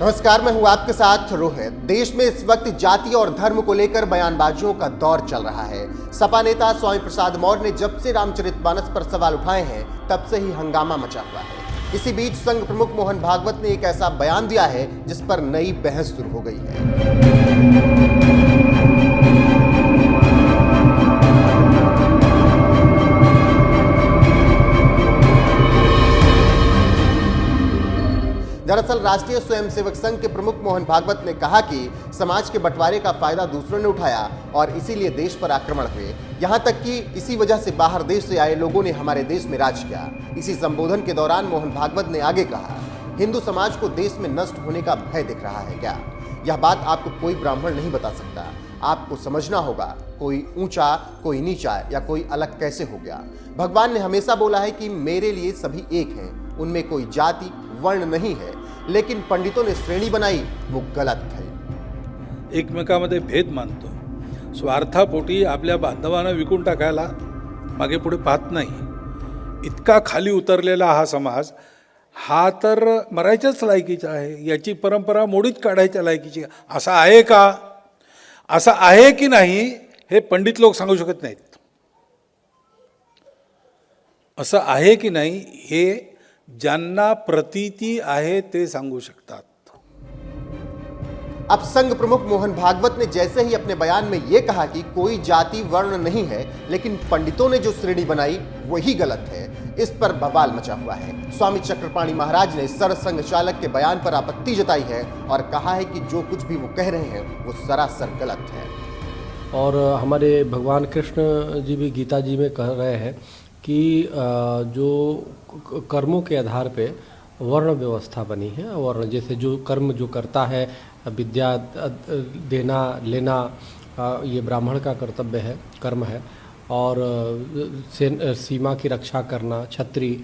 नमस्कार, मैं हूं आपके साथ रोहित। देश में इस वक्त जाति और धर्म को लेकर बयानबाजियों का दौर चल रहा है। सपा नेता स्वामी प्रसाद मौर्य ने जब से रामचरितमानस पर सवाल उठाए हैं तब से ही हंगामा मचा हुआ है। इसी बीच संघ प्रमुख मोहन भागवत ने एक ऐसा बयान दिया है जिस पर नई बहस शुरू हो गई है। दरअसल राष्ट्रीय स्वयंसेवक संघ के प्रमुख मोहन भागवत ने कहा कि समाज के बंटवारे का फायदा दूसरों ने उठाया और इसीलिए देश पर आक्रमण हुए। यहां तक कि इसी वजह से बाहर देश से आए लोगों ने हमारे देश में राज किया। इसी संबोधन के दौरान मोहन भागवत ने आगे कहा, हिंदू समाज को देश में नष्ट होने का भय दिख रहा है क्या? यह बात आपको कोई ब्राह्मण नहीं बता सकता। आपको समझना होगा, कोई ऊंचा कोई नीचा या कोई अलग कैसे हो गया। भगवान ने हमेशा बोला है कि मेरे लिए सभी एक हैं, उनमें कोई जाति वर्ण नहीं है, लेकिन पंडितों ने श्रेणी बनाई, वो गलत है। एकमेकांमध्ये भेद मानतो, स्वार्थापोटी आपल्या बांधवांना विकून टाकायला मागे पुढे पाहत नाही। इतका खाली उतरलेला हा समाज हा तर मरायच्याच लायकीचा आहे। याची परंपरा मोडीत काढायच्या लायकीची असा आहे का? असा आहे की नाही हे पंडित लोक सांगू शकत नाहीत। असं आहे की नाही हे ज्यांना प्रतीती आहे ते सांगू शकतात। अब संघ प्रमुख मोहन भागवत ने जैसे ही अपने बयान में यह कहा कि कोई जाति वर्ण नहीं है, लेकिन पंडितों ने जो श्रेणी बनाई वही गलत है, इस पर बवाल मचा हुआ है। स्वामी चक्रपाणी महाराज ने सरसंघ चालक के बयान पर आपत्ति जताई है और कहा है कि जो कुछ भी वो कह रहे हैं वो सरासर गलत है। और हमारे भगवान कृष्ण जी भी गीता जी में कह रहे हैं कि जो कर्मों के आधार पे वर्ण व्यवस्था बनी है। वर्ण जैसे जो कर्म जो करता है, विद्या देना लेना, ये ब्राह्मण का कर्तव्य है, कर्म है। और सीमा की रक्षा करना क्षत्रिय,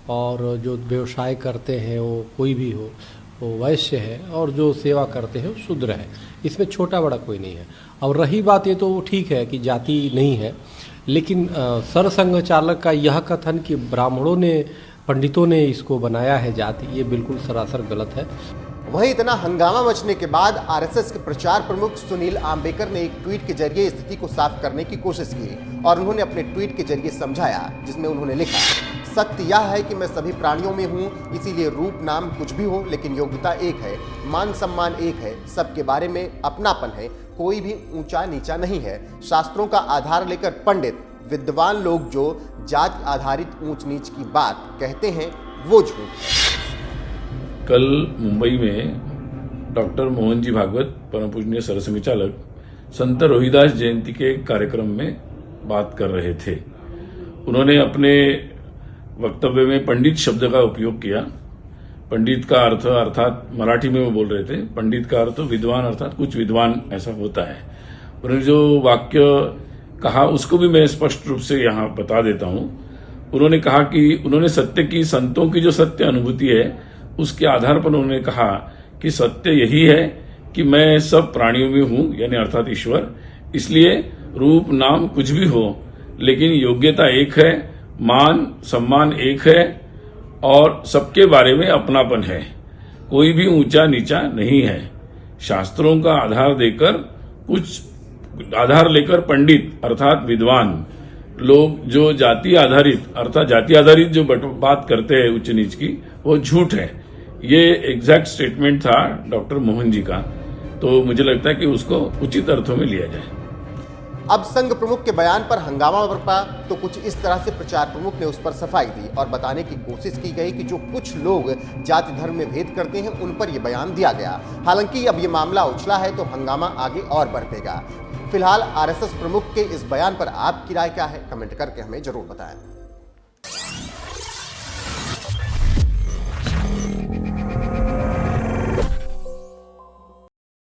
और जो व्यवसाय करते हैं वो कोई भी हो वो वैश्य है, और जो सेवा करते हैं वो शूद्र है। इसमें छोटा बड़ा कोई नहीं है। और रही बात ये तो ठीक है कि जाति नहीं है, लेकिन सरसंघ चालक का यह कथन कि ब्राह्मणों ने पंडितों ने इसको बनाया है जाति, ये बिल्कुल सरासर गलत है। वहीं इतना हंगामा मचने के बाद आरएसएस के प्रचार प्रमुख सुनील आम्बेकर ने एक ट्वीट के जरिए स्थिति को साफ करने की कोशिश की और उन्होंने अपने ट्वीट के जरिए समझाया, जिसमें उन्होंने लिखा, सत्य यह है कि मैं सभी प्राणियों में हूँ, इसीलिए रूप नाम कुछ भी हो लेकिन योग्यता एक है, मान सम्मान एक है, सबके बारे में अपनापन है, कोई भी ऊंचा नीचा नहीं है। शास्त्रों का आधार लेकर पंडित विद्वान लोग जो जाति आधारित ऊंच नीच की बात कहते हैं वो झूठ है। कल मुंबई में डॉक्टर मोहन जी भागवत परम पूजनीय सरसंघ चालक संत रोहिदास जयंती के कार्यक्रम में बात कर रहे थे। उन्होंने अपने वक्तव्य में पंडित शब्द का उपयोग किया। पंडित का अर्थ अर्थात मराठी में वो बोल रहे थे, पंडित का अर्थ विद्वान अर्थात कुछ विद्वान ऐसा होता है। उन्होंने जो वाक्य कहा उसको भी मैं स्पष्ट रूप से यहाँ बता देता हूँ। उन्होंने कहा कि उन्होंने सत्य की, संतों की जो सत्य अनुभूति है उसके आधार पर उन्होंने कहा कि सत्य यही है कि मैं सब प्राणियों में हूँ, यानी अर्थात ईश्वर। इसलिए रूप नाम कुछ भी हो लेकिन योग्यता एक है, मान सम्मान एक है और सबके बारे में अपनापन है, कोई भी ऊंचा नीचा नहीं है। शास्त्रों का आधार लेकर पंडित अर्थात विद्वान लोग जो जाति आधारित जो बात करते हैं उच्च नीच की, वो झूठ है। ये एग्जैक्ट स्टेटमेंट था डॉक्टर मोहन जी का, तो मुझे लगता है कि उसको उचित अर्थों में लिया जाए। अब संघ प्रमुख के बयान पर हंगामा बरपा तो कुछ इस तरह से प्रचार प्रमुख ने उस पर सफाई दी और बताने की कोशिश की गई कि जो कुछ लोग जाति धर्म में भेद करते हैं उन पर यह बयान दिया गया। हालांकि अब ये मामला उछला है तो हंगामा आगे और बढ़ेगा। फिलहाल आरएसएस प्रमुख के इस बयान पर आपकी राय क्या है, कमेंट करके हमें जरूर बताएं।